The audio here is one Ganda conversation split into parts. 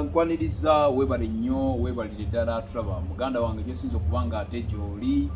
nkwaniriza webale nnyo webalire ddala tulaba muganda wange gyosinza okubanga ate gy'oli.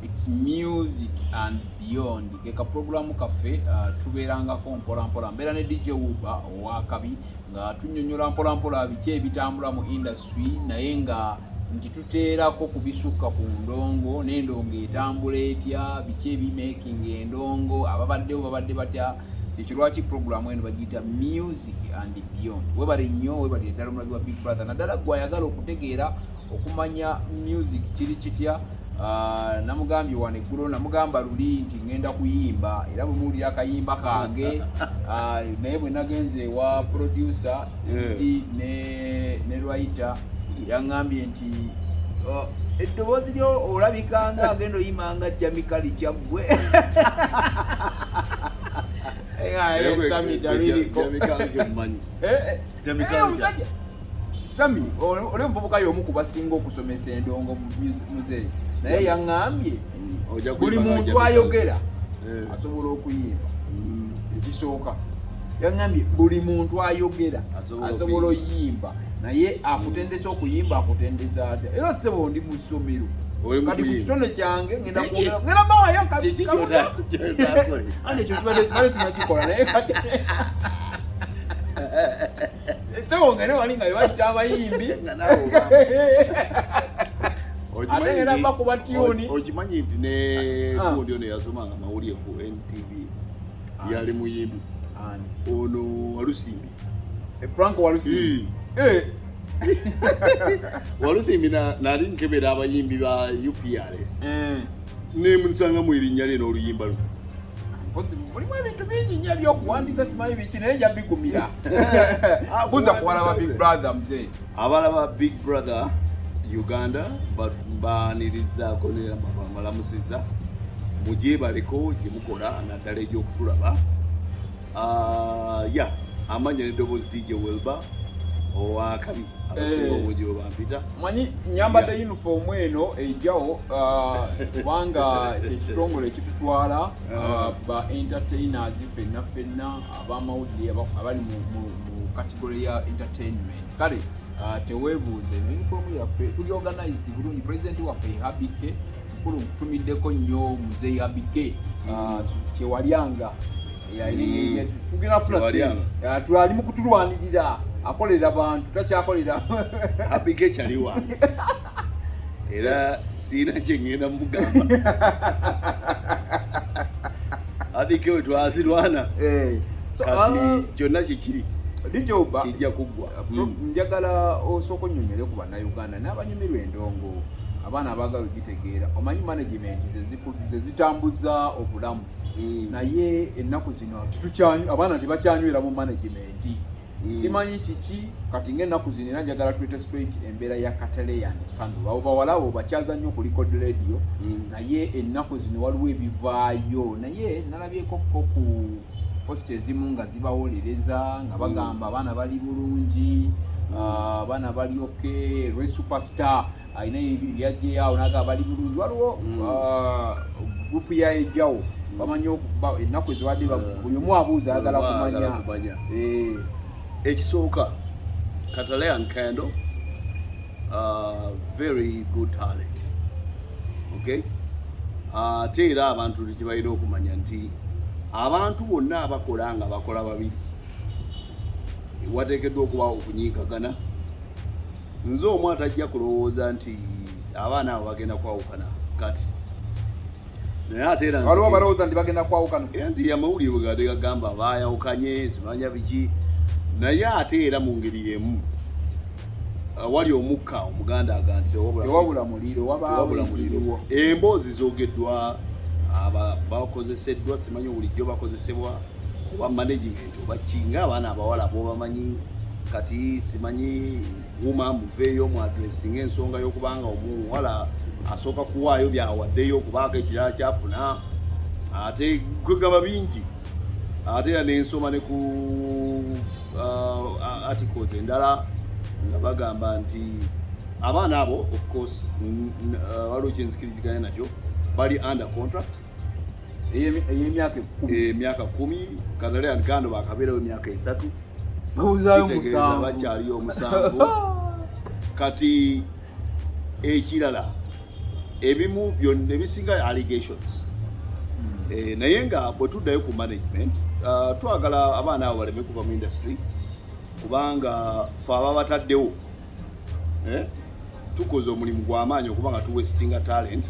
It's music and beyond keka programu kaffe tubeerangako mpolampola mbeera ne DJ Wilbur owakabi nga tunnyonnyola mpolampola biki ebitambula mu industry naye nga nti tuteerako kubisukka ku ndongo n'endongo etambula etya biki ebimaking endongo ababaddewo babadde batya ekirwaki programu eno bagiyita music and beyond. Webale nnyo webalire ddala omulagi wa Big Brother naddala gwayagala okutegeera okumanya music kiri kitya. Namugambye wano eggulo namugamba luli nti ngenda kuyimba era bwe muwulira akayimba kange naye bwe nagenze wa producer ne writer yaŋŋambye nti eddoboozi lyo olabikanga agenda oyimanga jamikali kyaggwe Sami oli omuvubuka y'omu ku basinga okusomesa endongo mu muzeeyi naye yaŋŋambye buli muntu ayogera asobola okuyimba. Ekisooka yaŋŋambye buli muntu ayogera asobola oyimba naye akutendesa okuyimba akutendesa atya. Era ssebo ndi mu ssomero kati ku kitone kyange ngenda mbawayo ande ekyo kibadde sinakikola naye kati ssebo ngene wali nga bayita abayimbi ate ngenda bakuba tyuni. Okimanyi nti ne gundi ono yasomanga amawulire ku NTV yali muyimbi ono Walusimbi Frank Walusimbi Walusimbi nali nkebera abayimbi ba UPRS ne munsanga mu erinnya lye n'oluyimba luno mulimu ebintu bingi nnyo ebyokuwandiisa simanyi biki naye nja bigumira buza kubalaba Big Brother mzee abalaba Big Brother Uganda baanirizaako bamalamusiza mugyebaleko gye mukola naddala egy'okutulaba. Amanya n'eddoboozi DJ Wilbur owakabi abasinga obungi bwe bampita. Manyi nyambadde uniform eno ejjawo kubanga kyekitongole ekitutwala ba entertainers ffenna abamawulire abali mu category ya entertainment. Kale teweebuuze uniform yaffe tuli organized bulungi. President waffe Habike mukulu nkutumiddeko nnyo muzeeyi Habike kyewalyanga tugenda funa twali mu kutulwanirira akolera abantu takyakolera Habike kyali wange era siina kyengenda mugamba Habike we twazirwana kyonna kikiri Dijoba kijja kuggwa. Njagala osooka onnyonnyole ku bannayuganda n'abanyumirwa endongo abaana abaagala ogitegeera omanyi management ze zitambuza obulamu naye ennaku zino abaana tebakyanywera mu management. Simanyi kiki kati ng'ennaku zino era njagala twete straight embeera ya Kataleyan Kano abo bawala abo bakyaza nnyo ku record radio naye ennaku zino waliwo ebivaayo naye nalabyeko ku post ezimu nga zibawolereza nga bagamba abaana bali bulungi abaana bali okay lwe superstar ayina yajje awo naga bali bulungi waliwo group ya ejawo bamanyi ennaku eziwadde buli omu abuuza ayagala kumanya. Ekisooka Kataleyan Kando very good talent okay ate era abantu kye balina okumanya nti abantu bonna abakola nga bakola babiri wateekeddwa okubawo okunyiikagana. Nze omu atajja kulowooza nti abaana abo bagenda kwawukana kati naye ate era waliwo balowooza nti bagenda kwawukana nti amawulire bwe gadde gagamba baayawukanye simanya biki naye ate era mu ngeri y'emu wali omukka omuganda aga nti tewabula muliro wabula muliro. Emboozi zoogeddwa bakozeseddwa simanyi bulijjo bakozesebwa kuba management oba kinga abaana abawala bobamanyi kati simanyi wuma muveeyo mu addressing ensonga y'okubanga omuwala asooka kuwaayo byawaddeyo okubaako ekirala kyafuna ate kwegaba bingi ate era n'ensoma ne ku articles endala nga bagamba nti abaana abo of course waliwo kyenzikiriziganya nakyo bali under contract ey'emyaka 10 Kataleyan Kando bakabeerawo emyaka 3 babuzayo musanvu bakyali omusanvu kati ekirala ebimu byonna ebisinga allegations naye nga bwe tuddayo ku management twagala abaana abo baleme kuva mu industry kubanga fe ababataddewo tukoze omulimu gw'amaanyi okuba nga tuwestinga talent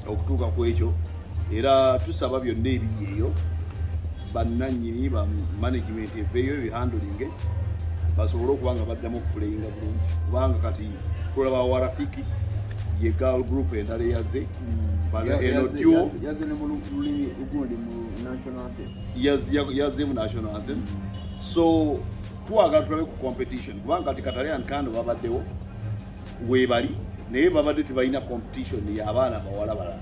okutuuka ku ekyo era tusaba byonna ebiri eyo bannannyini ba management eveeyo ebihandulinge basobole okuba nga baddamu okupulayinga bulungi kubanga kati tulaba warafiki ye girl group endala eyaze yaze mu national anthem so twagala tulabe ku competition kubanga kati Katalian Kano babaddewo webali naye babadde tebalina competition y'abaana bawala balala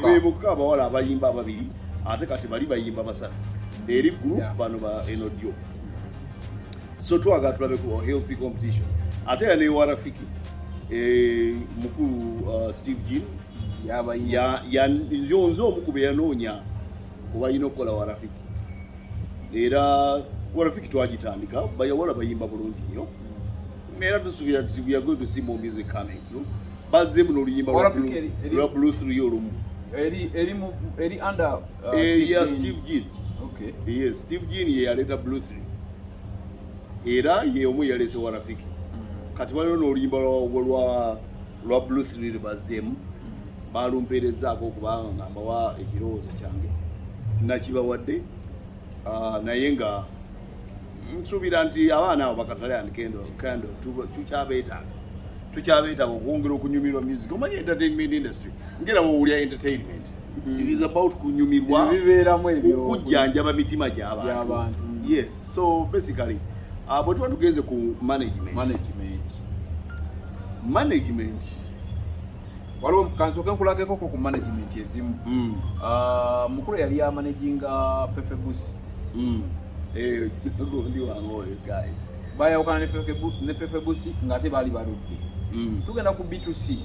bebokka abawala abayimba ababiri ate kati bali bayimba basatu eri group bano ba enodio so twagala tulabe ku healthy competition ate ya ne warafiki mukulu Steve Jean yonze omukube yanoonya kubayina okukola warafiki era warafiki twagitandika bayawala bayimba bulungi nnyo era tusuubira nti we are going to see more music coming through bazze muno oluyimba lwa Blue 3 olumu eri under Steve Jean yes Steve Jean ye yaleeta Blue 3 era ye omu yaleese warafiki kati waliwo n'oluyimba lwa Blue 3 lubazzeemu balumpeerezaako okubanga nga mbawa ekirowoozo kyange nakibawadde naye nga nsuubira nti abaana abo bakatalian kando tukyabeetaaga okwongera okunyumirwa music omanyi entertainment industry ngera bwowulya entertainment it is about kunyumirwa kujjanjaba mitima gy'abantu yes so basically bwe tuba tugenze ku management waliwo kansoke nkulageko ku management ezimu mukulu yali amanaginga Fefebusi gondi wange oyo guy bayawukana ne Fefebusi ng'ate baali baludde tugenda ku B2C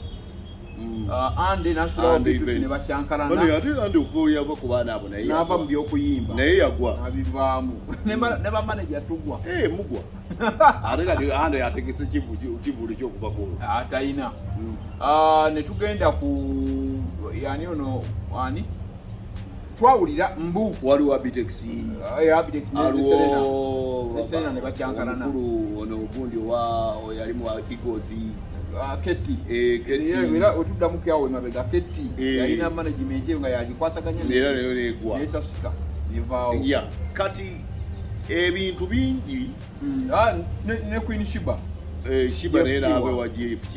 ande nasulawo B2C ne bakyankalana ate okuva ku baana abo naye n'ava mu by'okuyimba naye yagwa abivaamu ne bamanaja tugwa mugwa ate kati ande yategese kivuli ky'okuva ku atalina ne tugenda ku yani ono ani twawulira mbu waliwo Abitex ne Serena ne bakyankalana ono ogundi yalimu Eagles Keti era otuddamu kyawo emabega Keti yalina management eyo nga yagikwasaganya era leero negwa nesasika nevaawo kati ebintu bingi ne Queen Shiba naye naava wa GF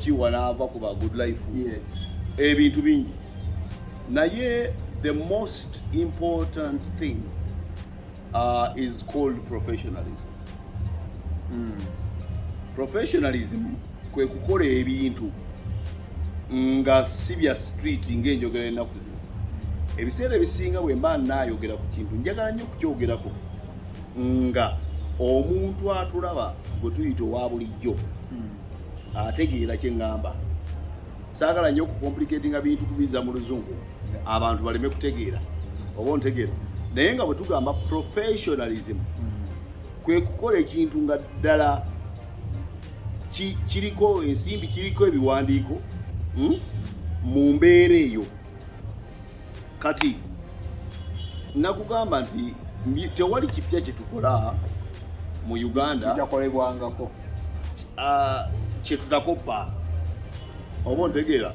Kiwa naava ku ba Good Life ebintu bingi naye the most important thing is called professionalism. Professionalism kwe kukola ebintu nga si bya street ng'enjogera ennaku zino. Ebiseera ebisinga bwe mba naayogera ku kintu njagala nnyo kukyogerako nga omuntu atulaba gwe tuyita owa bulijjo ategeera kye ngamba. Saagala nnyo okucomplicatinga bintu kubiza mu luzungu abantu baleme kutegeera oba ontegeera naye nga bwe tugamba professionalism kwe kukola ekintu nga ddala kiriko ensimbi kiriko ebiwandiiko mu mbeera eyo. Kati nakugamba nti tewali kipya kye tukola mu Uganda kyakolebwangako kye tutakopa oba ontegeera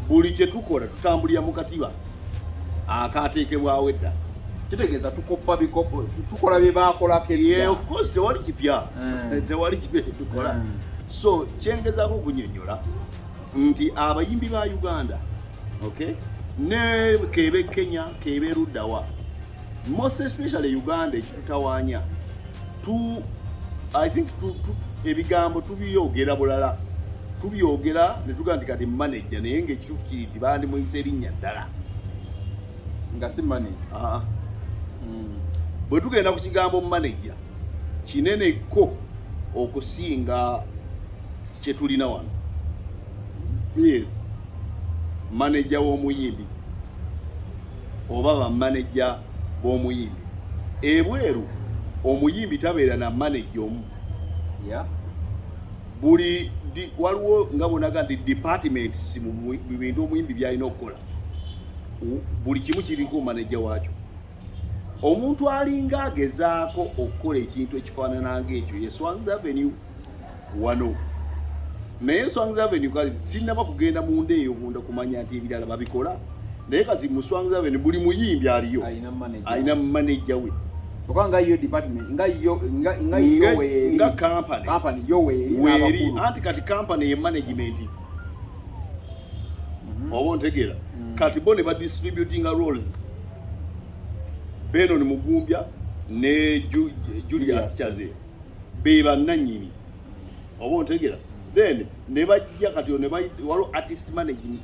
buli kye tukola tutambulira mu katiba akaateekebwawo edda. Kitegeeza tukopa bikopo tukola bye baakolako edda. Of course tewali kipya tewali kipya tukola. So kyengezaako okunnyonnyola nti abayimbi ba Uganda ne kebe Kenya kebe Ruddawa most especially Uganda ekitutawaanya I think ebigambo tubiyogera bulala tubyogera ne tugamba nti kati manager naye ng'ekituufu kiri nti bandi muyise erinnya ddala nga si manager. Bwe tugenda ku kigambo manager kineneko okusinga kye tulina wano. Yes, manager w'omuyimbi oba bamanager b'omuyimbi ebweru omuyimbi tabeera na manager omu yeah buli waliwo nga bonaga nti departments mu bintu omuyimbi byalina okukola buli kimu kiriko manager waakyo omuntu alinga agezaako okukola ekintu ekifaanana ng'ekyo ye Swans Avenue wano naye Swans Avenue kale sinnaba kugenda mu ndeeyo bunda kumanya nti ebirala babikola naye kati mu Swans Avenue buli muyimbi aliyo alina manager we okanga yo department nga company yo weeri anti kati company ye management obo ntegeera kati bo ne ba distributing roles Beno ni Mugumbya ne Julius Chaze be bannannyini obo ntegeera then ne bajja kati ne waliwo artist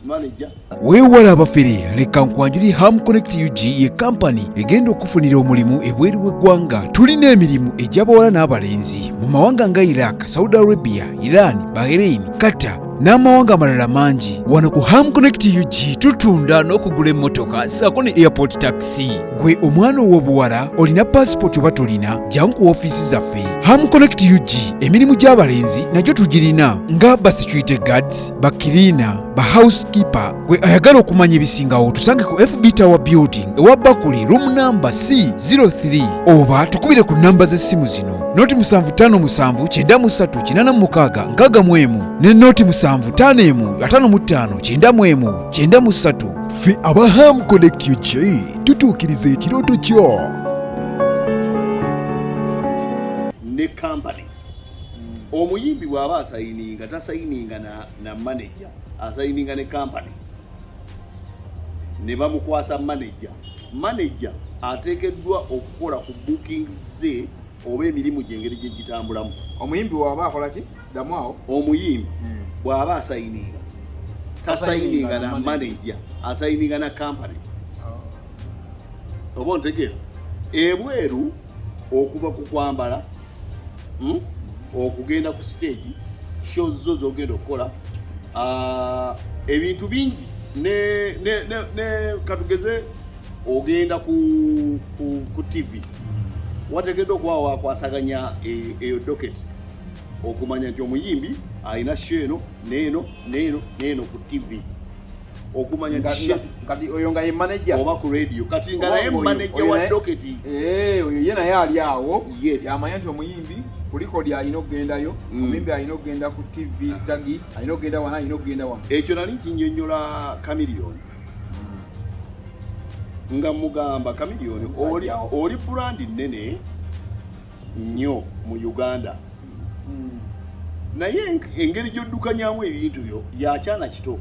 manager weewala abafere leka nkwanjuli Ham Connect UG ye company egenda okufunira omulimu ebweru w'eggwanga. Tulina emirimu egy'abawala n'abalenzi mu mawanga nga Iraq, Saudi Arabia, Iran, Bahrain, Qatar n'amawanga amalala mangi. Wano ku Ham Connect UG tutunda n'okugula emmotoka ssaako ne airport taxi. Gwe omwana ow'obuwala olina passport oba tolina jangu ku ofiisi zaffe. Ham Connect UG emirimu gy'abalenzi nagyo tugirina nga ba security guards, ba cleaner, ba housekeeper. Gwe ayagala okumanya ebisingawo tusange ku FB Tower Building ewa Bakuli room number C03 oba tukubire ku namba z'essimu zino noti 75939386 ne noti 7551559193. Ffe aba Ham Connect UG tutuukiriza ekirooto kyo ne company omuyimbi bw'aba asayininga tasayininga na manager asayininga ne company ne bamukwasa manager ateekeddwa okukola ku bookings ze oba emirimu gyengeri gye gitambulamu. Omuyimbi bw'aba akola ki damu awo omuyimbi bw'aba asayininga tasayininga na manager asayininga na company oba ntegeera ebweru okuva ku kwambala okugenda ku stage shows zo zogenda okukola ebintu bingi ne katugeze ogenda ku TV wategedde okuba wakwasaganya eyo docket okumanya nti omuyimbi alina show eno neeno ku TV okumanya kati oyo nga ye manager oba ku radio kati nga naye manager wa docket oyo ye naye ali awo yamanya nti omuyimbi kuliko lya alina okugendayo omuyimbi alina okugenda ku TV tagi alina okugenda wana alina okugenda wana ekyo nali kinnyonnyola Chameleon nga mugamba Chameleon oli brand nnene nnyo mu Uganda naye engeri gy'oddukanyamu ebintu byo yakyana kito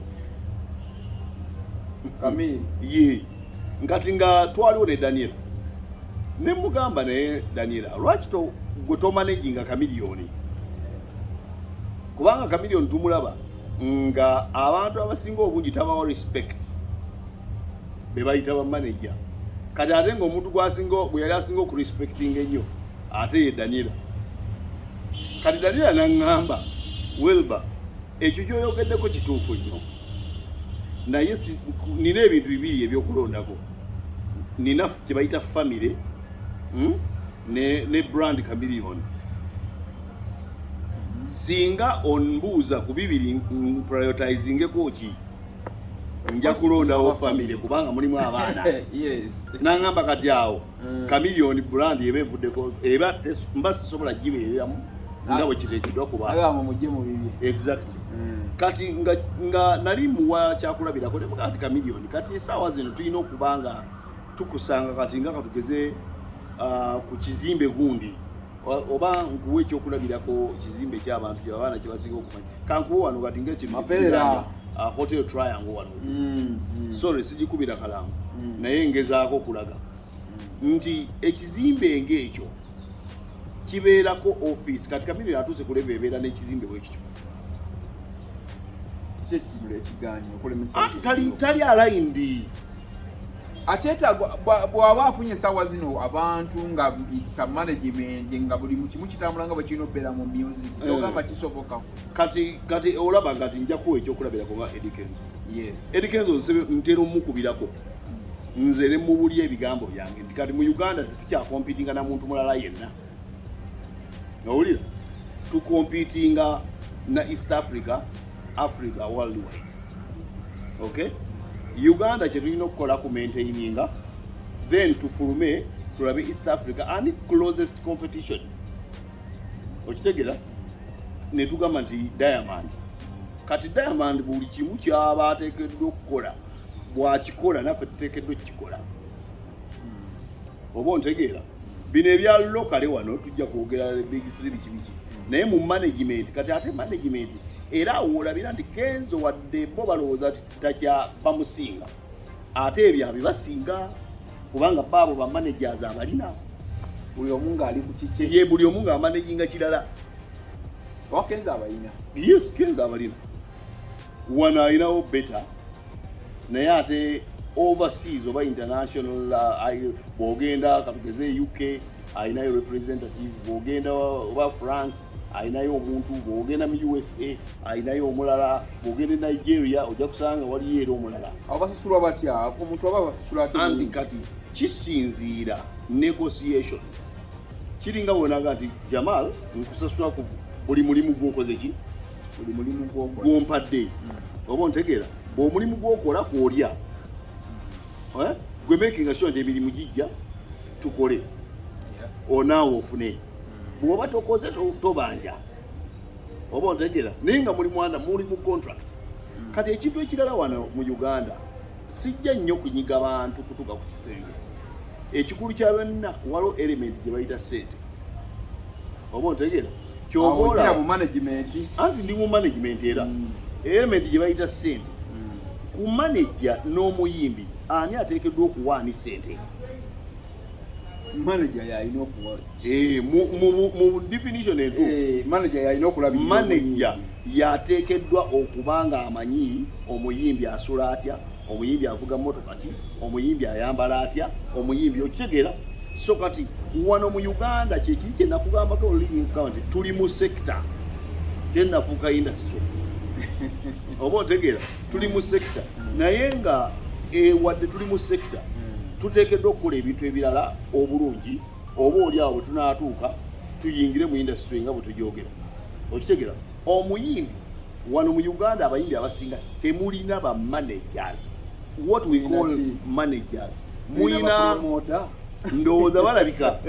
ye ngati nga twaliwo ne Daniel ne mugamba naye Daniel lwaki gwe tomanaginga Chameleon kubanga Chameleon tumulaba nga abantu abasinga obungi tabawa respect be bayita ba manager kati ate ng'omuntu gwe yali asinga okurespectinga ennyo ate ye Daniel kati Daniel n'aŋŋamba Wilbur ekyo ky'oyogeddeko kituufu nnyo naye nina ebintu bibiri ebyokulondako nina kye bayita family ne brand Chameleon singa onbuuza ku bibiri prioritizingeko ki nja kulondawo family kubanga mulimu abaana n'aŋŋamba kati awo Chameleon brand eba evuddeko eba mba sisobola gibeeramu nga bwe kiteekeddwa kuba exactly kati nga nali muwa kyakulabirako nemuga kati Chameleon kati essaawa zino tulina okubanga tukusanga kati nga katugeze ku kizimbe gundi oba nkuwa ekyokulabirako kizimbe ky'abantu abaana kye basinga okumanya kankuwa wano kati ngaekintu hotel triangle wano sorry sigikubira kalamu naye ngezaako okulaga nti ekizimbe ng'ekyo kibeerako office kati Chameleon atuuse kuleba ebeera n'ekizimbe bwe kityo tali alayindi akyetaaga bw'aba afunye essaawa zino abantu nga itisa management nga buli kimu kitambula nga bwe kirina okubeera mu music togamba kisoboka kati olaba nga nti nja kuwa ekyokulabirako nga Eddie Kenzo ntera omukubirako nze ne mubulya ebigambo byange nti kati mu Uganda tetukyakompitinga na muntu mulala yenna. Owulira? Tukompitinga na East Africa, Africa worldwide. Okay? Uganda kyetulina okukola ku maintaininga, then tufulume tulabe East Africa and closest competition. Okitegera? Ne tugamba nti Diamond. Kati Diamond buli kimu kyaba ateekeddwa okukola. Bw'akikola naffe tuteekeddwa okukikola. Oba ontegeera? Bino ebya locale wano tujja kwogera big three biki. Naye mu management, kati ate management era olabira nti Kenzo wadde bo balowooza takya bamusinga. Ate ebyo abibasinga kubanga baabo ba managers abalina. Buli omu ng'ali ku kike. Ye buli omu ng'amanaginga kirala. Kenzo abalina. Yes, Kenzo abalina. Wano alinawo better. Naye ate overseas oba international bw'ogenda katugeze UK alinayo representative, bw'ogenda oba France alinayo omuntu, bw'ogenda mu USA alinayo omulala, bw'ogenda Nigeria ojja kusanga waliyo era omulala. Abasasulwa batya? Omuntu aba basasula ate. Andi kati kisinziira negotiations. Kiringa bonaga nti Jamal nkusasula ku buli mulimu gw'okoze ki? Buli mulimu gw'ompadde. Oba ontegeera? Bw'omulimu gw'okola kw'olya. Gwe making sure nti emirimu gijja tukole. Onaawe ofune. Bw'oba tokoze tobanja. Oba ontegeera? Naye nga muli mu contract. Kati ekintu ekirala wano mu Uganda sijja nnyo kunyiga bantu kutuuka ku kisenge. Ekikulu kya byonna waliwo element gye bayita ssente. Oba ontegeera? Ky'obola mu management. Anti ndi mu management era. Element gye bayita ssente. Ku manager n'omuyimbi ani ateekeddwa okuwaani ssente? Manager yalina okuwa. Mu definition entuufu. Manager yalina okulabirira. Manager yateekeddwa okuba nga amanyi omuyimbi asula atya, omuyimbi avuga mmotoka ki, omuyimbi ayambala atya, omuyimbi okitegeera. So kati wano mu Uganda kyekiri kye nakugambako olulimi nti tuli mu sector kyennafuuka industry. Oba otegeera tuli mu sector naye nga wadde tuli mu sector tuteekeddwa okukola ebintu ebirala obulungi oba oli awo bwe tunaatuuka tuyingire mu industry nga bwe tugyogera. Okitegeera omuyimbi wano mu Uganda abayimbi abasinga temulina ba managers. What we call managers. Muyina ndowooza balabika.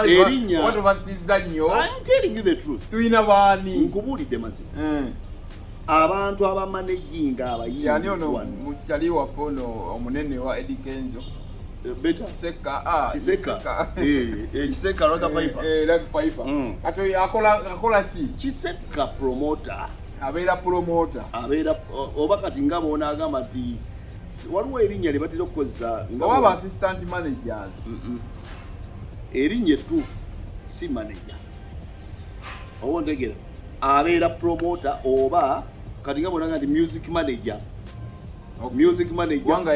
Erinya watu basizza nnyo. I'm telling you the truth. Tuyina baani? Nkubuulidde mazima. Abantu abamanaginga abayimbi. Yani ono mukyali waffe ono omunene wa Eddie Kenzo. Beta Kiseka. Kiseka Raga Piper. Raga Piper. Kati akola ki? Kiseka promoter. Abeera promoter. Abeera oba kati nga bona agamba nti waliwo erinnya lye batera okukozesa oba assistant managers. Erinnya ettuufu si manager. Oba ontegeera abeera promoter oba kati nga bona nti music manager. Okay. Music manager wanga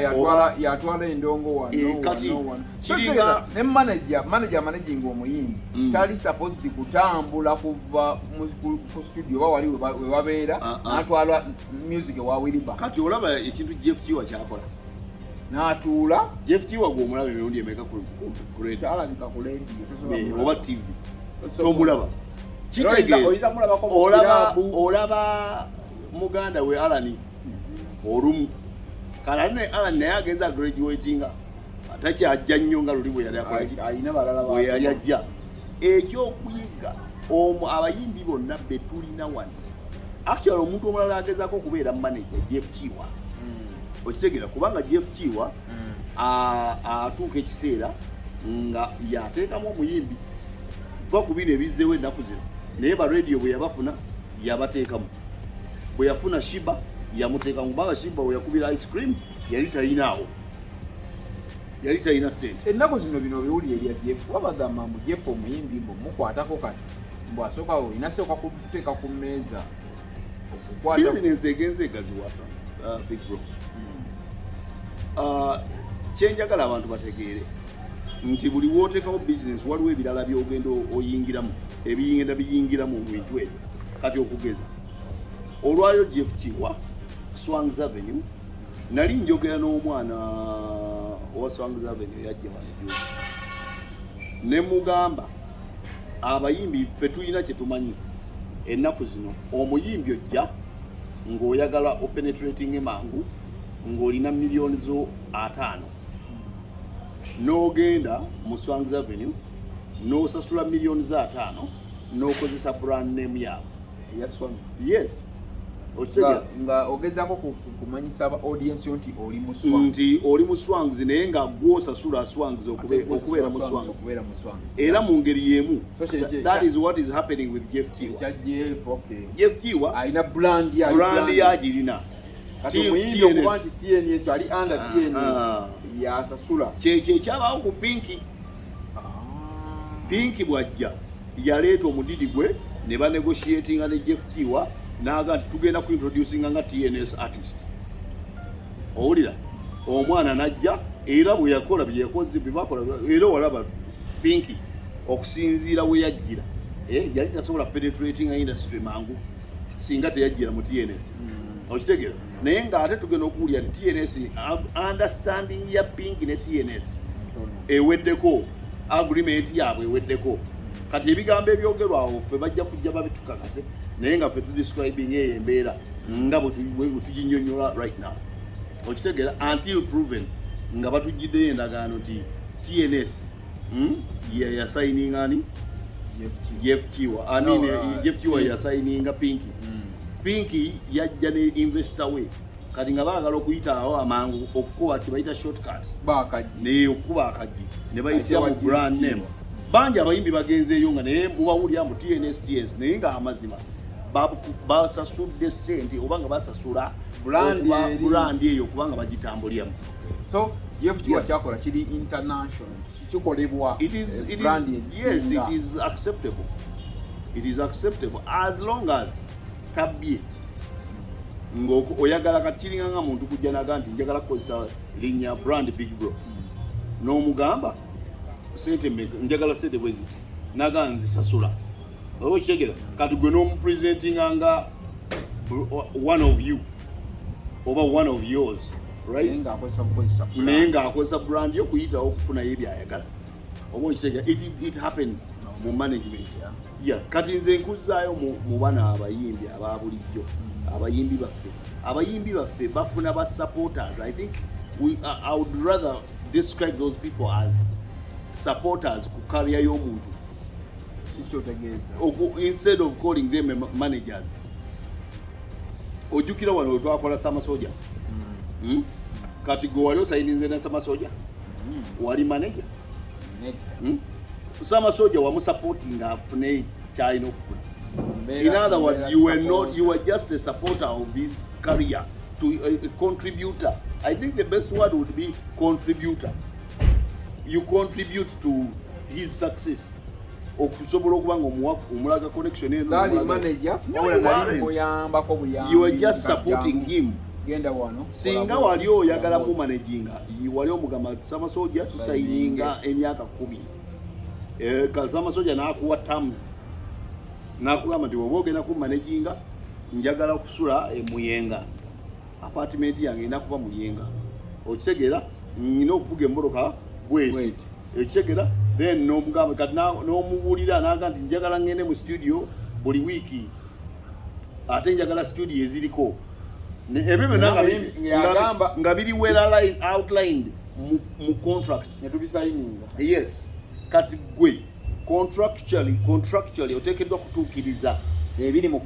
yatwala endongo wano kati kiringa ne manager managing omuyimbi tali supposed kutambula kuva mu studio wali we wabeera natwala music wa Wilbur. Kati olaba ekintu Jeff Kiwa kyakola n'atuula. Jeff Kiwa gw'omulaba emirundi emeka ku radio alabika ku radio oba TV tomulaba oyinza mulabako olaba muganda we Alani olumu kalane Alan naye agenza graduatinga atakyajja nnyo nga luli bwe yali akola alina balala bwe yali ajja ekyokuyiga abayimbi bonna be tulina wano actually omuntu omulala agezaako okubeera manager Jeff Kiwa. Okitegeera kubanga Jeff Kiwa atuuka ekiseera nga yateekamu omuyimbi va ku bino ebizzeewo ennaku zino naye ba radio bwe yabafuna yabateekamu bwe yafuna Shiba yamuteeka kubanga Shiba bwe yakubira ice cream yali talinawo yali talina ssente. Ennaku zino bino biwulire erya Jeff wabagamba mbu Jeff omuyimbi mbu mukwatako kati mbu asooka inasooka kuteeka ku mmeeza okukwata bizinensi egenze egaziwa big bro. Kyenjagala abantu bategeere nti buli wooteekawo bizinensi waliwo ebirala by'ogenda oyingiramu ebiyingira biyingiramu mu bintu ebyo. Kati okugeza olwayo Jeff Kiwa Swans Avenue nali njogera n'omwana owa Swangs Avenue yajja wano ne mugamba abayimbi ffe tulina kye tumanyi ennaku zino omuyimbi ojja ng'oyagala openetrating mangu ng'olina miliyoni zo 5 n'ogenda mu Swangs Avenue n'osasula miliyoni za 5 n'okozesa brand name yaabwe yes nga ogezaako kumanyisa aba audience nti oli mu Swangs nti oli mu Swangs naye nga gw'osasula Swangs okubeera mu Swangs era mu ngeri y'emu that is what is happening with Jeff Kiwa. Jeff Kiwa alina brand yagirina TNS ali under TNS yasasula kyekyo ekyabaawo ku Pinky bwajja yaleeta omudidi gwe ne banegotiatinga ne Jeff Kiwa naga tugenda ku introducinga nga TNS artist owulira omwana najja era bwe yakola bye yakoze bibakola era walaba Pinky okusinziira we yajjira yali tasobola penetrating industry mangu singa teyajjira mu TNS okitegera naye nga ate tugenda okuwulira TNS understanding ya Pinky ne TNS eweddeko agreement yaabwe eweddeko kati ebigambo ebyogerwawo ffe bajja kujja babitukakase naye nga ffe tudescribing eyo embeera nga bwe tuginyonyola right now okitegeera until proven nga batugiddeyo endagaano nti TNS yasayininga ani Jeff Kiwa Jeff Kiwa yasayininga Pinky yajja ne investor we kati nga baagala okuyitaawo amangu okukuba kibayita shortcut naye okukuba akaddi ne bayitira mu brand name bangi abayimbi bagenzeeyo nga naye mubawulira mu TNS naye nga amazima basasudde ssente oba nga basasula brand eyo kubanga bagitambuliramu. So Jeff Kiwa kyakola kiri international kikolebwa yes it is acceptable as long as tabye oyagala kakiringa nga muntu kujja naga nti njagala kukozesa linnya brand Big Bro n'omugamba sente njagala sente bweziti naga nzisasula okitegera kati gwe n'omupresentinga nga one of you oba one of yours right naye ng'akozesa brand yo kuyitawo okufunayo ebyayagala oba okitegera it happens mu management kati nze nkuzaayo mu bana abayimbi ababulijjo abayimbi baffe bafuna ba supporters. I think I would rather describe those people as supporters ku career y'omuntu instead of calling them managers. Ojukira wano twakola Samasoja kati go wali osayininze na Samasoja wali manager Samasoja wamu supporting afune kyalina okufuna. In other words, you were just a supporter of his career, to a contributor. I think the best word would be contributor. You contribute to his success. Okusobola okubanga omulaga connection eno manager you were just supporting him. Singa wali oyagala mu managinga wali omugamba Samasoja tusayininga emyaka 10 Samasoja n'akuwa terms n'akugamba nti woba ogenda ku managinga njagala okusula emuyenga apartment yange nakuba muyenga okitegeera nina okuvuga emmoloka bweti okitegeera then n'omugamba kati n'omubuulira n'aga nti njagala ngende mu studio buli wiiki ate njagala studio eziriko ebyo byonna nga biri well outlined mu contract netubisayininga yes kati gwe contractually oteekeddwa kutuukiriza ebiri mu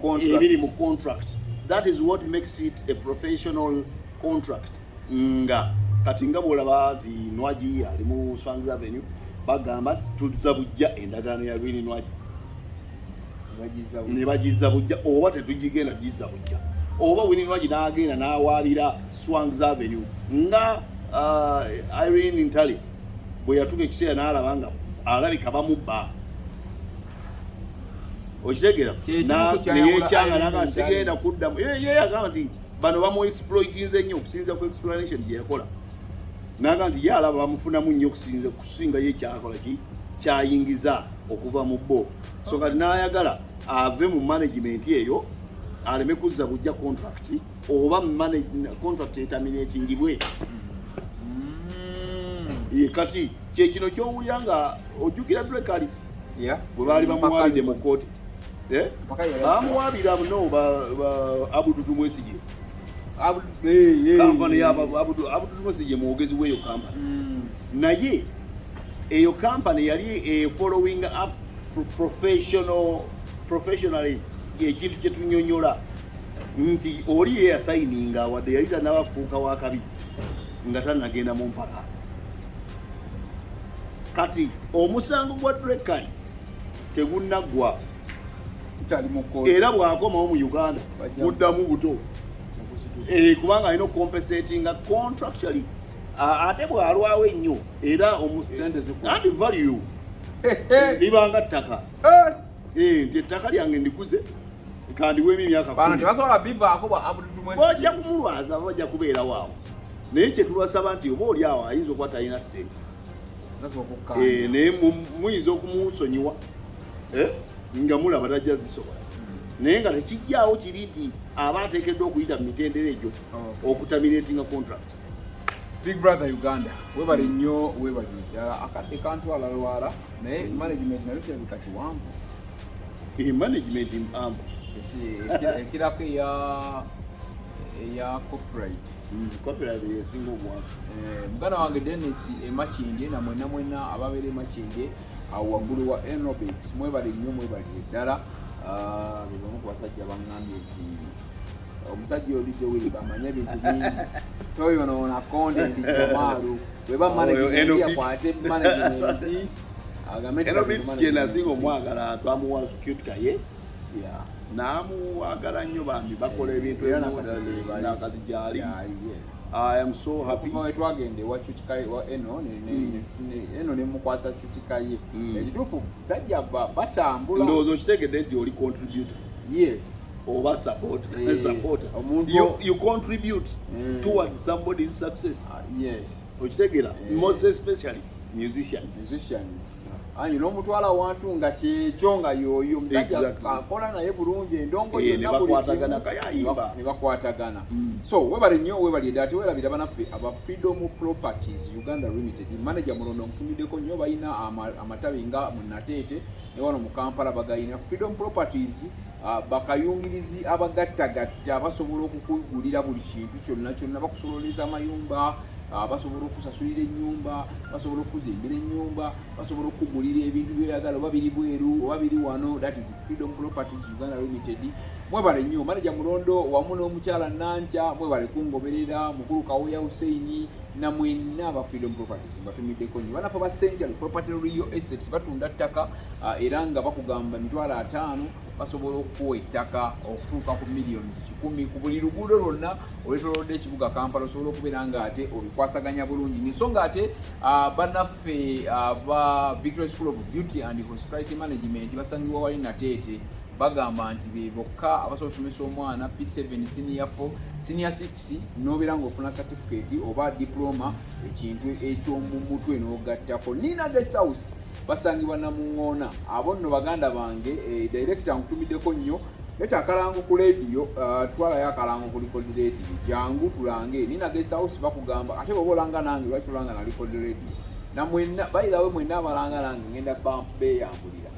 contract. That is what makes it a professional contract. Nga kati nga bwolaba nti Nwaji ali mu Swangs Avenue bagamba tuza bujja endagaano ya Winnie Nwaji ne bagiza bujja oba tetugigenda giza bujja oba Winnie Nwaji n'agenda n'awaabira Swangs Avenue nga Irene Ntale bwe yatuka ekiseera n'alaba nga alabika bamubba okitegera neyekyanga naga sigenda kuddamu agamba nti bano bamu exploitinze nnyo okusinza ku explanation gye yakola naga nti ye alaba bamufunamu nnyo okusinga ye kyakola kyayingiza okuva mu bo so kati n'ayagala ave mu management eyo aleme kuzza bujja contract oba contract etaminatingibwe. Kati kyekino kyowulira nga ojjukira Drekali bwe baali bamuwaalidde mu kkooti bamuwaabira no Abudu Tumwesige kampani Abudu Tumwesige mwogezi w'eyo kampani naye eyo kampani yali following up professionally ekintu kye tunyonyola nti oli ye yasayininga wadde yali tannabafuuka wakabi nga tannagenda mu mpaka. Kati omusango gwa Drekali tegunaggwa era bw'akomawo mu Uganda muddamu buto kubanga alina compensatinga contractually ate bw'alwawo ennyo era and value libanga ttaka nti ettaka lyange ndiguze kandiweemu emyaka bajja kumulwaza bajja kubeerawo awo naye kyetubasaba nti oba oli awo ayinza okuba talina ssente naye muyinza okumusonyiwa nga mulaba tajja zisobola naye nga tekijjaawo kiri nti aba ateekeddwa okuyita mu mitendera egyo okutaminatinga contract. Big Brother Uganda webale nnyo webale ddala akadde kantwala lwala naye management nayo kirabika kiwanvu. Management ekirako eya corporate yesinga omwaka. Muganda wange Dennis Makindye namwena mwena ababeera Makindye awo waggulu wa Aerobics mwebale nnyo mwebale ddala. Bebamu ku basajja baŋŋambye nti omusajja oli gyeweri bamanye ebintu bingi toyonoona content gyomaalu weba management yakwate management Aerobics kyenasinga omwagala twamuwa cute kaye namuwagala nnyo bambi bakola ebintu nakati gyali. I am so happy twagende wa Chutikaye wa eno nemukwasa Chutikaye ekituufu sajja batambula ndowooza okitegedde nti oli contributor oba supporter you contribute towards somebody's success okitegera most especially musicians anyi n'omutwala wantu nga kyekyo nga yoyo omusajja akola naye bulungi endongo yonna nebakwatagana. So webale nnyo webali ddala tewerabira banaffe aba Freedom Properties Uganda Limited manager mulondo omutumiddeko nnyo balina amatabi nga mu Nateete ne wano mu Kampala bagayina. Freedom Properties bakayungirizi abagattagatta basobola okukugulira buli kintu kyonna bakusololeza amayumba basobola okusasulira ennyumba basobola okuzimbira ennyumba basobola okugulira ebintu by'oyagala oba biri bweru oba biri wano. That is Freedom Properties Uganda Limited. Mwebale nnyo manager mulondo wamu n'omukyala Nanja mwebale kungoberera mukulu Kawoya Hussein namwena aba Freedom Properties batumiddeko nnyo banafa ba Central Property Real Estate batunda ttaka era nga bakugamba emitwalo 5 basobola okuwa ettaka okutuuka ku millions 10 ku buli luguudo lwonna olwetolodde ekibuga Kampala osobola okubeera nga ate obikwasaganya bulungi nsonga ate banaffe aba Victoria School of Beauty and Hospitality Management basangibwa wali Nateete bagamba nti be bokka abasobola okusomesa omwana P7 senior 4 senior 6 n'obeera ng'ofuna certificate oba diploma ekintu eky'omumutwe n'ogattako. Nina Guest House basangibwa Namuŋŋoona abo nno baganda bange director nkutumiddeko nnyo leta akalango ku radio twalayo akalango ku record radio jangu tulange Nina Guest House bakugamba ate bwoba olanga nange lwaki tulanga na record radio namwena bayirawe mwena abalanga nange ngenda bampe yambulira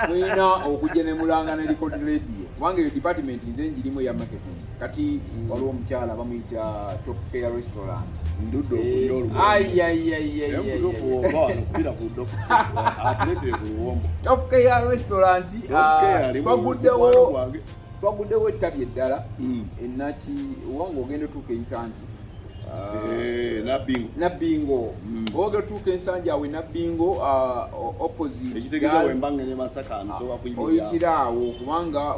mwena okujja ne mulanga ne record radio wange yo department nze njirimu ya marketing kati waliwo omukyala bamuyita Top Care Restaurant ndudo Top Care Restaurant twaguddewo ettabi eddala enaki wange ogenda otuuka ensangi Nabbingo oge tuuka ensanja awe Nabbingo opposite oyitirawo kubanga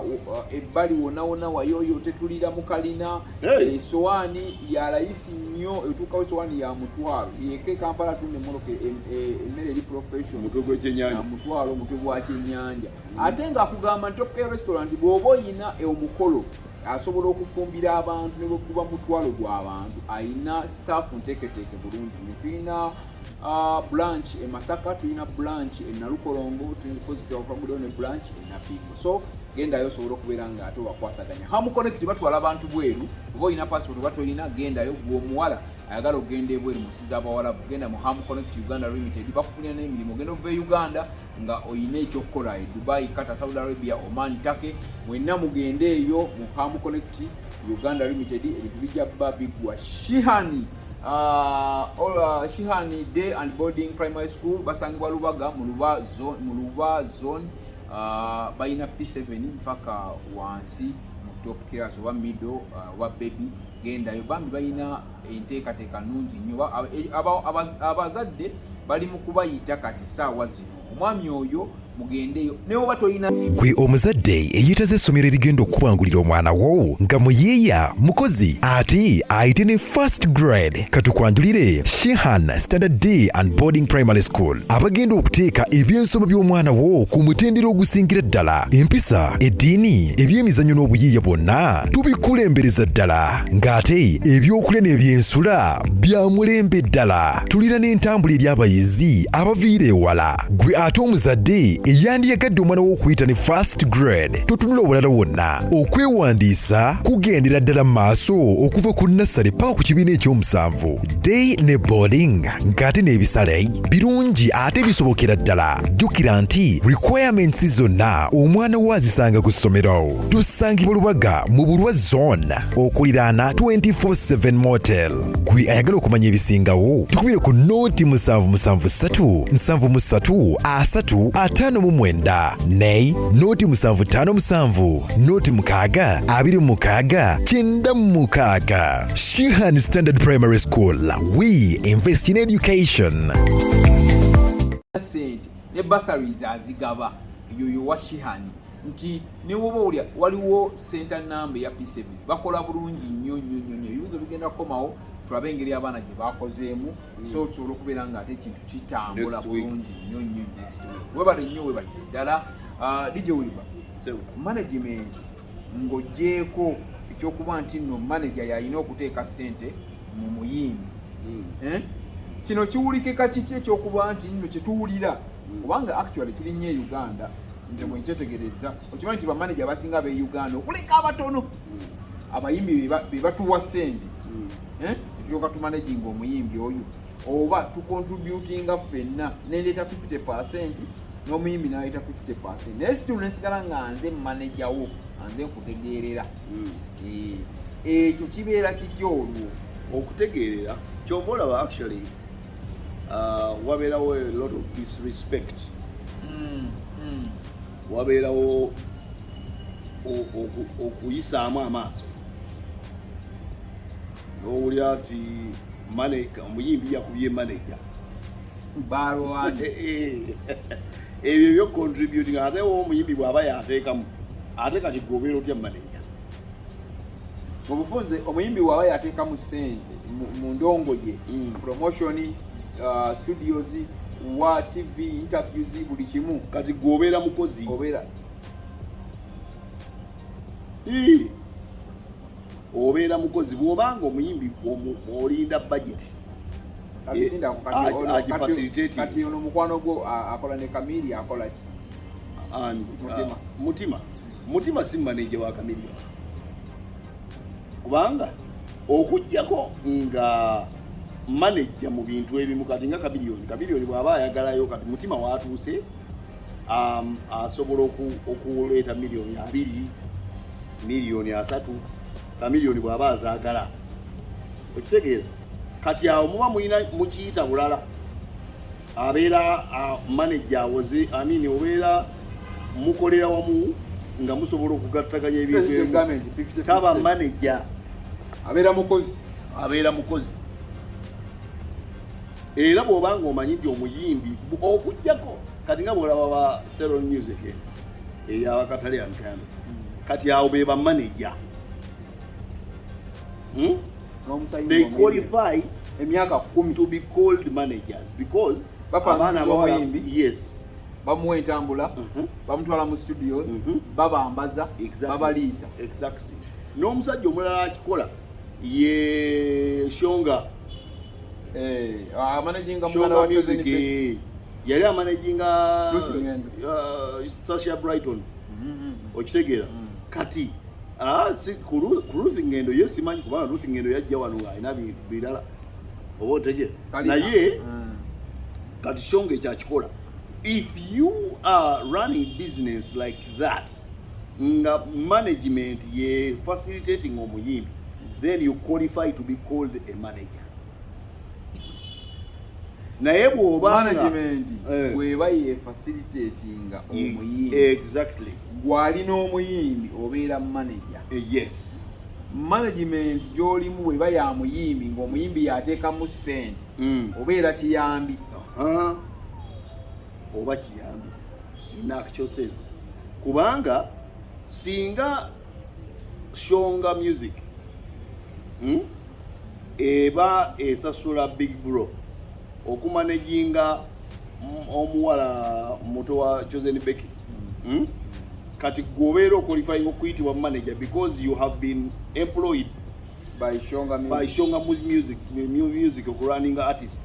ebbali wonna wayoyo tetulira mu kalina esowaani ya layisi nnyo etuukawo esowaani ya mutwalo yeke Kampala tunde moloke emmere eri profession mutwalo omutwe gwa kyennyanja ate nga akugamba nti Top Care Restaurant bw'oba oyina omukolo asobola okufumbira abantu ne bwekuba mutwalo gw'abantu ayina staff nteeketeeke bulungi tulina branch e Masaka, tulina branch e Nalukolongo, tulina positive of ne branch e Napigo. So genda yo sobola okubeera nga ate wakwasaganya. Hamu Connect batwala abantu bweru, oba olina passport batolina genda yo gwo muwala ayagala ogenda ebweru musiza abawala genda mu Hamu Connect Uganda Limited bakufunira n'emirimu genda ova Uganda nga oyina ekyokukola e Dubai, Qatar, Saudi Arabia, Oman, Turkey mwenna mugende eyo mu Hamu Connect Uganda Limited ebintu bijja babigwa Shihani Shihani Day and Boarding Primary School basangibwa Lubaga mu Luba zone bayina P7 mpaka wansi mu top class wa middle wa baby genda yo bambi bayina enteekateeka nungi nnyo abazadde bali mu kubayita kati saawa zino omwami oyo mugendeyo newo batoyina gwe omuzadde eyitaze essomero erigenda okubangulira omwana wo nga muyiiya mukozi ate ayite ne first grade katukwanjulire Shehan Standard Day and Boarding Primary School abagenda okuteeka ebyensoma by'omwana wo ku mutendera ogusingira ddala empisa eddiini ebyemizannyo n'obuyiiya bwonna tubikulembereza ddala ng'ate ebyokulya n'ebyensula bya mulembe ddala tulina n'entambula eri abayizi abaviira ewala gwe ate omuzadde eyandiyagadde omwana wo okuyita ne first grade totunula obulala wonna okwewandiisa kugendera ddala mu maaso okuva ku nassale paka ku kibiina ekyomusanvu day ne boarding ng'ate n'ebisale birungi ate bisobokera ddala jjukira nti requirements zonna omwana wo azisanga ku ssomero tusangibwa Lubaga mu Bulwa zone okuliraana 24/7 motel gwe ayagala okumanya ebisingawo tukubire ku noti 773 73 3 5 ne noti 757 noti 6 26 96 Shehan Standard Primary School we invest in education ne bursaries azigaba yoyo wa Shihani nti ne woba olya waliwo center number ya P7 bakola bulungi nnyo ebibuzo bigenda komawo tulabe engeri abaana gye bakozeemu so tusobola okubeera nga ate ekintu kitambula bulungi nnyo next week webale nnyo webale ddala DJ Wilbur management ng'oggyeko ekyokuba nti nno manager yalina okuteeka ssente mu muyimbi kino kiwulikika kiki ekyokuba nti nno kyetuwulira kubanga actually kiri nnyo e Uganda nze bwe nkyetegereza okimanyi nti bamanager abasinga ab'e Uganda okuleka abatono abayimbi be batuwa ssente tulyoka tumanaginga omuyimbi oyo oba tucontributinga ffenna nendeeta 50% n'omuyimbi n'aleeta 50% naye still nesigala nga nze manager wo nze nkutegeerera ekyo kibeera kityo olwo okutegeerera ky'oba olaba actually wabeerawo a lot of disrespect wabeerawo okuyisaamu amaaso n'owulira nti omuyimbi yakubye manager ebyo byocontributing ate omuyimbi bw'aba yateekamu ate kati gobeera otya manager mu bufunze omuyimbi bw'aba yateekamu ssente mu ndongo ye promotion studios wa TV interviews buli kimu kati gobeera mukozi obeera mukozi bw'obanga omuyimbi olinda budget kati ono mukwano gwo akola ne Kamili akola ki mutima si manager wa Kamili kubanga okujjako nga manager mu bintu ebimu kati nga Kamiliyoni bw'aba ayagalayo kati mutima watuuse asobola okuleeta miliyoni 2 miliyoni 3 Kamiliyoni bw'aba azaagala okitegeera kati awo muba mukiyita bulala abeera manager woze obeera mukolera wamu nga musobola okugattaganya ebintu taba manager abeera mukozi era bw'obanga omanyi nti omuyimbi okujjako kati nga bw'olaba ba Ceylon Music ey'abakatale yankano kati awo be ba manager they qualify emyaka 10 to be called managers because abaana b'omuyimbi yes bamuwa entambula bamutwala mu studio babambaza babaliisa exactly n'omusajja omulala akikola ye Shonga Managinga mwana wa music yali amanaginga Sasha Brighton okitegeera kati si ku Ruth Ngendo yesimanyi kubanga Ruth Ngendo yajja wano alina birala oba otegeera naye kati Shonge kyakikola if you are running business like that nga management ye facilitating omuyimbi then you qualify to be called a manager. Naye bw'oba management bw'eba ye facilitating omuyimbi exactly gw'alina omuyimbi obeera manager. Yes. Management gy'olimu bw'eba ya muyimbi ng'omuyimbi yateekamu ssente obeera kiyambi. Oba kiyambi in actual sense kubanga singa Shonga Music eba esasula Big Bro okumanaginga omuwala muto wa Chosen Becky kati gobeera okwalifying okuyitibwa manager because you have been employed by Shonga Music running artist.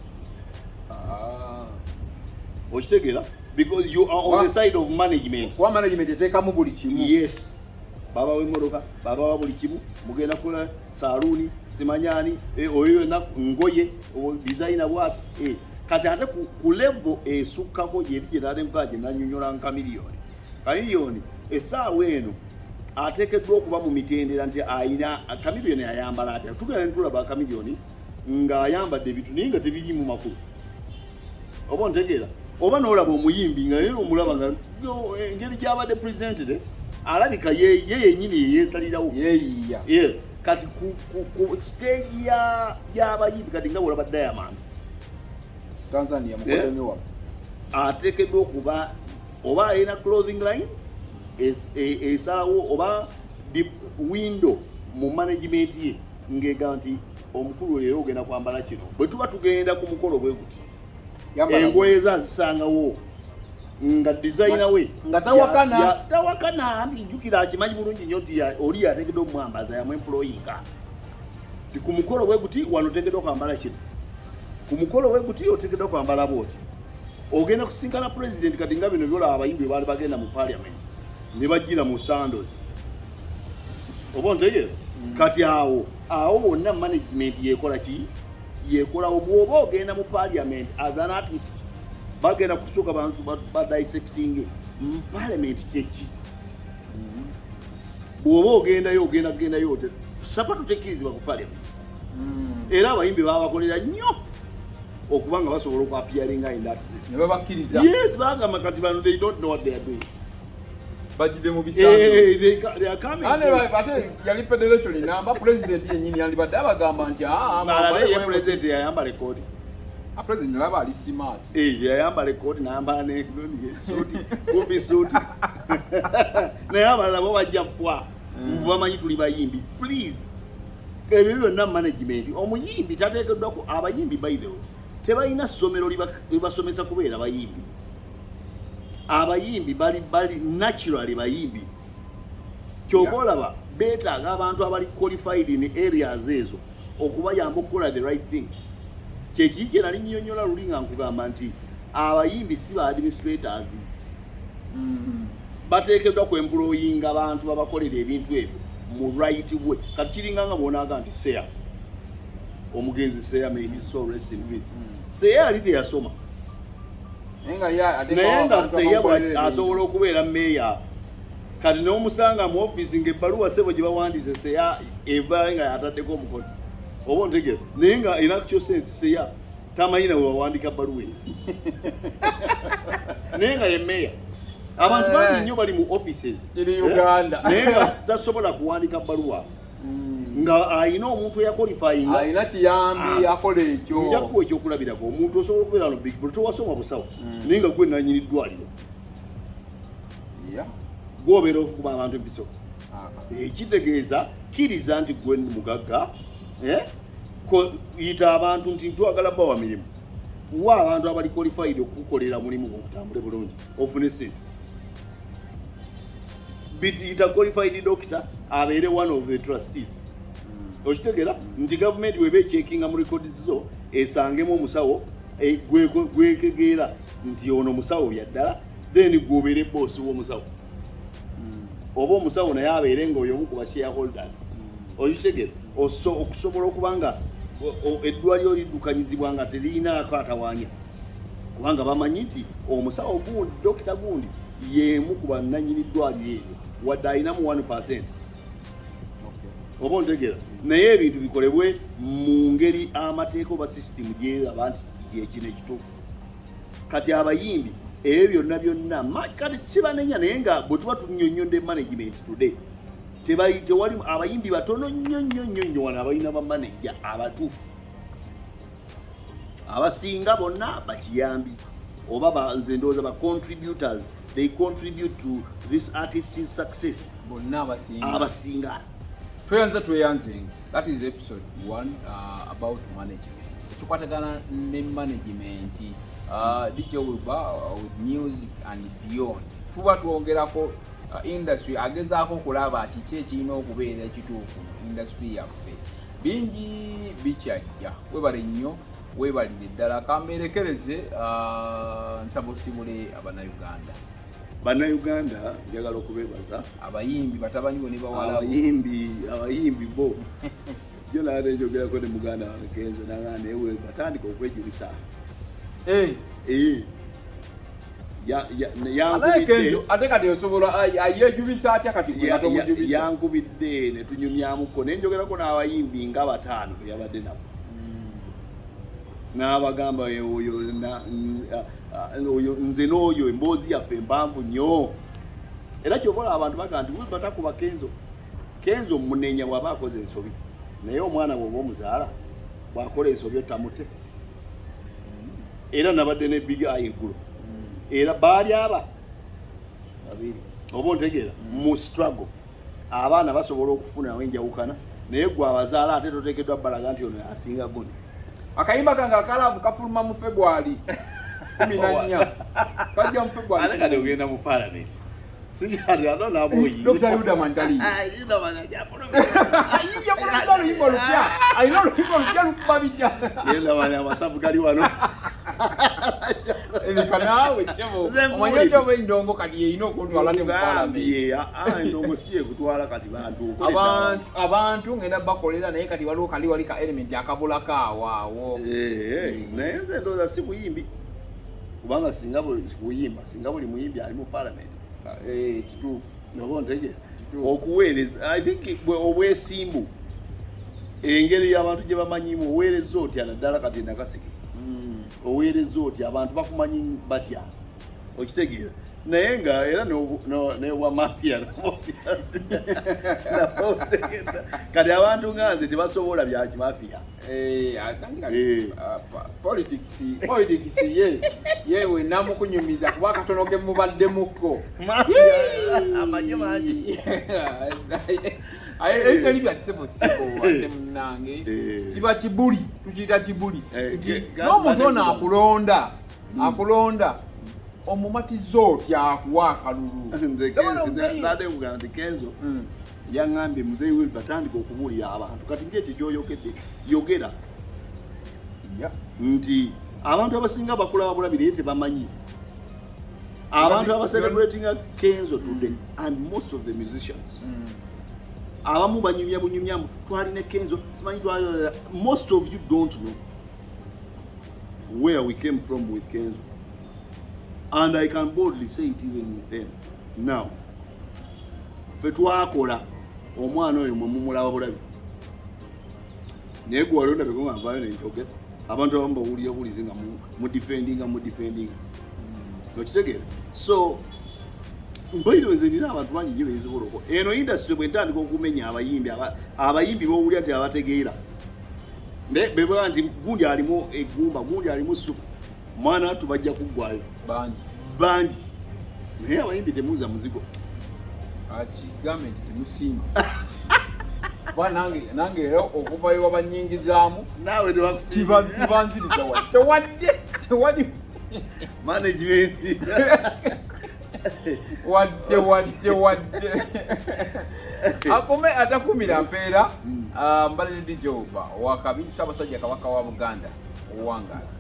Okitegeera because you are on the side of management. Kwa management eteekamu buli kimu. Yes. Baba w'emmotoka, baba wa buli kimu, mugenda kula saluni, simanyani, oyo na ngoye, designer what, kati ate ku level esukkako gye nale mpaje nanyonyola nka miliyoni. Miliyoni essaawa eno ateekeddwa okuba mu mitendera nti ayina kamiliyoni ayambala atya. Tugenda ne tulaba kamiliyoni ng'ayambadde ebintu naye nga tebiri mu makulu. Oba ntegeera oba n'olaba omuyimbi nga leero omulaba nga engeri gy'abadde presented alabika ye yennyini yeesalirawo yeeyiya kati ku stage y'abayimbi kati nga olaba Diamond Tanzania mukodemi wa ateekeddwa okuba oba ayina clothing line esalawo oba window mu management ye ng'ega nti omukulu leero ogenda kwambala kino bwe tuba tugenda ku mukolo bwe guti engoye zazisangawo nga designer we nga tawakana anti jukira akimanyi bulungi nnyo nti oli yateekeddwa omwambaza yamu employinga ti ku mukolo bwe guti wano oteekeddwa kwambala kino ku mukolo bwe guti oteekeddwa kwambala bwoti ogenda kusinkana president kati nga bino byolaba abayimbi baali bagenda mu parliament ne bajjira mu sandos oba ntegeera kati awo wonna management yekola ki yekola obwoba ogenda mu parliament as an artist bagenda kusooka bantu ba dissecting parliament kyeki bwoba ogendayo sapatu tekkirizibwa ku parliament era abayimbi babakolera nnyo okuba nga basobola okwapiaringa in that state ne babakkiriza yes bagamba kati bano they don't know what they are doing bajide mu bisando ate yali federation namba president yennyini yalibadde abagamba nti president yayamba rekodi president laba ali smart yayamba rekodi namba ne suti kumbi suti naye abalala bo bajja fwa bamanyi tuli bayimbi please ebyo byonna management omuyimbi tateekeddwa ku abayimbi by the way tebalina ssomero libasomesa kubeera bayimbi abayimbi bali naturally bayimbi kyokolaba beetaaga abantu abali qualified in areas ezo okubayamba okukola the right thing kyekiki nali nnyonnyola luli nga nkugamba nti abayimbi si ba administrators bateekeddwa ku employinga abantu babakolera ebintu ebyo mu right way kati kiringa nga bwonaaga nti seya omugenzi seya may his soul rest in peace seya yali teyasoma naye nga seya asobola okubeera meeya kati n'omusanga mu office ng'ebbaluwa sebo gye bawandiise seya eva nga yataddeko omukono oba ontegeera naye nga in actual sense seya tamanyi nawe wawandika bbaluwa eyo naye nga ye meeya abantu bangi nnyo bali mu offices kiri Uganda naye nga tasobola kuwandika bbaluwa nga ayina omuntu eyaqualifying ayina kiyambi akola ekyo nja kuwa ekyokulabirako omuntu osobola okubeera no big bro tewasoma busawo naye nga gwe nanyini ddwaliro gwobeera okukuba abantu empiso ekitegeeza kiriza nti gwe mugagga yita abantu nti twagala bawa mirimu wa abantu abali qualified okukolera mulimu okutambule bulungi ofune sente yita qualified doctor abeere one of the trustees okitegeera nti gavumenti weba ekyekinga mu records zo esangemu omusawo gwekegeera nti ono musawo byaddala then gwobere boss w'omusawo oba omusawo naye abeere nga oyo ku shareholders oyitegere okusobola okubanga eddwaliro liddukanyizibwa nga terina akatawaanya kubanga bamanyi nti omusawo gundi dokita gundi yemu ku bannannyini ddwaliro eryo wadde ayinamu 1%. oba ontegeera naye ebintu bikolebwe mu ngeri amateeka oba sisitimu gyeraba nti gyekino ekituufu. Kati abayimbi ebyo byonna kati sibanenya naye nga bwe tuba tunnyonnyodde management today tewali abayimbi batono nnyo wano abalina bamaneja abatuufu abasinga bonna bakiyambi oba nze ndowooza ba contributors, they contribute to this artist's success. Bonna abasinga tweyanzenga. That is episode 1 about management. Ekikwatagana ne management DJ Wilbur with music and beyond. Tuba twongerako industry agezaako okulaba kiki ekirina okubeera ekituufu mu industry yaffe. Bingi bikyajja. Webale nnyo, webalire ddala. Kamberekereze nsabosibule Abannayuganda. Bannayuganda njagala okubeebaza. Abayimbi batabani bo ne bawala. Abayimbi bo. Yo naate njogerako ne muganda wange Kenzo nagamba ewe batandika okwejulisa. Ate kati osobola ayejubisa atya kati gwe natomujubisa. Yankubidde ne tunyumyamuko ne njogerako n'abayimbi nga 5 yabadde nabo. N'abagamba oyo nze n'oyo emboozi yaffe empanvu nnyo. Era kyobola abantu bagamba nti Wilbur takuba Kenzo munenya bw'aba akoze ensobi. Naye omwana bw'oba omuzaala bw'akola ensobi otamute. Era nabadde ne big eye eggulu. Era baali babiri oba ontegeera mu struggle abaana basobola okufunawo enjawukana naye gwe abazaala ate toteekeddwa balaga nti ono asinga guni. Akayimba kange akalaavu kafuluma mu February 14 kajja mu February ate kati ogenda mu parliament sijali ado naboyi Dr. Luda Mantali Luda Mantali ayija kulanga oluyimba lupya ayina oluyimba lupya lukuba bitya yenda bana amasabu gali wano kanawe sebo omanyi kyo bw'endongo kati yeyina okuntwala ne mu parliament endongo siye kutwala kati abantu ngenda bakolera naye kati wali ka element akabula kaawo naye nze ndowooza si buyimbi kubanga singa buli muyimbi ali mu parliament kituufu oba ontegeera okuweereza I think obwesimbu engeri y'abantu gye bamanyimu oweereza otya naddala kati nakaseke oweereza otya abantu bakumanyi batya okitegeera naye nga era newa mafia kati abantu nga nze tebasobola bya kimafia politics yewe namukunyumiza kuba katono ke mubaddemuko amanye mangi ekyo bya sebo ate munange kiba kibuli tukiyita kibuli nti n'omuntu ono akulonda omumatiza otya akuwa akalulu nade kugamba nti Kenzo yaŋŋambye muzeeyi Wilbur batandika okubuulira abantu kati ng'ekyo gy'oyokedde yogera nti abantu abasinga bakulaba bulabi naye tebamanyi abantu abacelebratinga Kenzo today and most of the musicians abamu banyumya bunyumyamu twalina Kenzo simanyi twalina most of you don't know where we came from with Kenzo. And I can boldly say it even then. Now, fe twakola omwana oyo mumulaba bulabi. Naye gwe walonda begonga nvayo nenjoge. Abantu abamu bawulira bulize nga mu defending. Okitegeera? So, mbaire nze nina abantu bangi nnyo beesobola okukola. Eno industry bw'entandika okumenya abayimbi b'owulira nti abategeera. Beba nti gundi alimu egumba, gundi alimu supu. Mwana tubajja kuggwayo bangi naye abayimbi temuuza muzigo gavumenti temusima kuba nange era okuvayo wabanyingizaamu naawe tibanziriza tewali management wadde akome atakumira mpeera mbalire DJ Wilbur wakabiri Ssaabasajja Kabaka wa Buganda owangaala.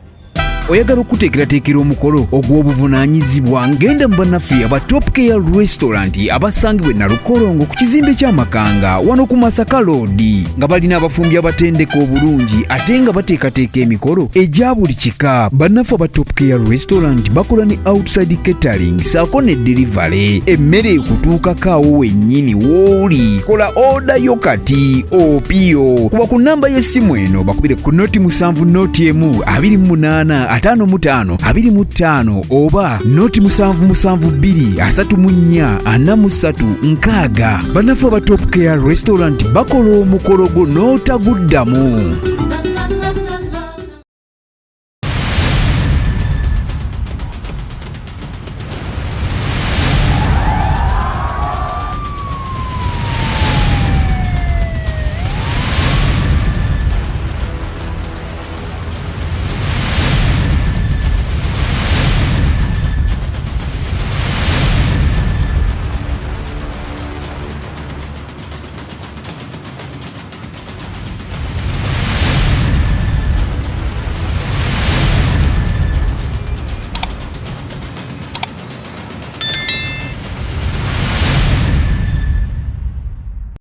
Oyagala okuteekerateekera omukolo ogw'obuvunaanyizibwa ngenda mu bannaffe aba Top Care Restaurant abasangibwa e Nalukolongo ku kizimbe ky'Amakanga wano ku Masaka Road nga balina abafumbi abatendeka obulungi ate nga bateekateeka emikolo egya buli kika. Bannaffe aba Top Care Restaurant bakola ne outside catering saako ne delivery. Emmere ekutuukako awo wennyini w'oli. Kola order yo kati opiyo. Kuba ku nnamba y'essimu eno bakubire ku noti 7 noti 1 25 25 oba noti 772 34 43 6. Bannaffe aba Top Care Restaurant bakola omukolo gwo n'otaguddamu.